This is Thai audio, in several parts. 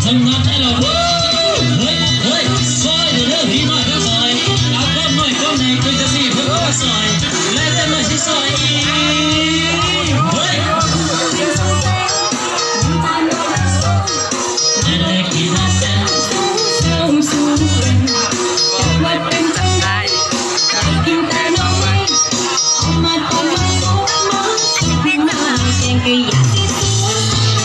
ทำงานให้เราเฮ้ยซอยเด้อพี่น้อยก็ซอยเอาก้อนน้อยก้อนไหนคุยจะสิเพื่อก็ซอยและจะมาสิซอยอีเฮ้ยอะไรกินนะจ๊ะสูงจับวัดเป็นจังไงกินแต่น้อยเอามาต้มมาต้มมาเป็นน้ำแกงก็อยากที่สูงไป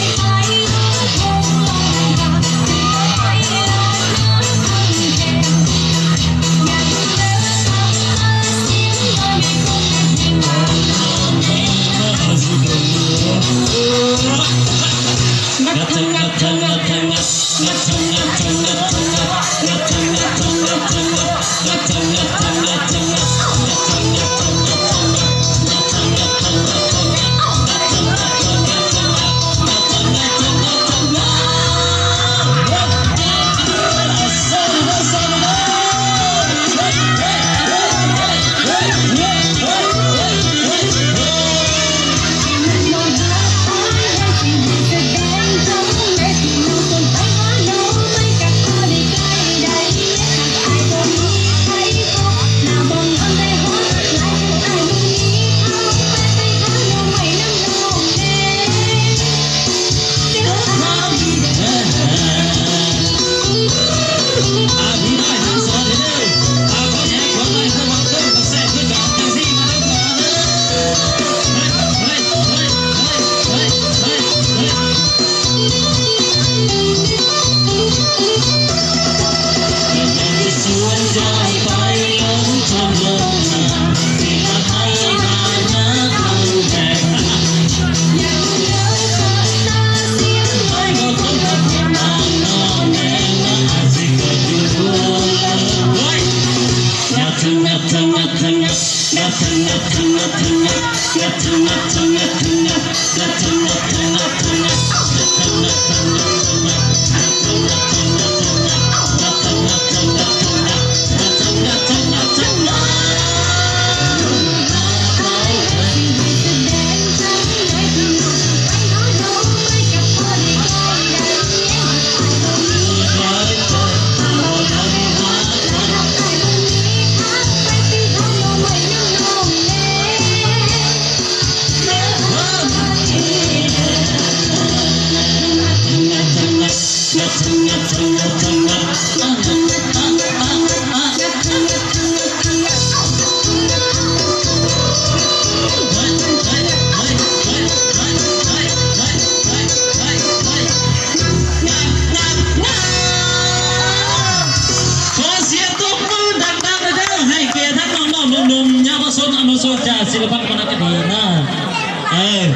Soja ศิลปะวรรณคดีนะ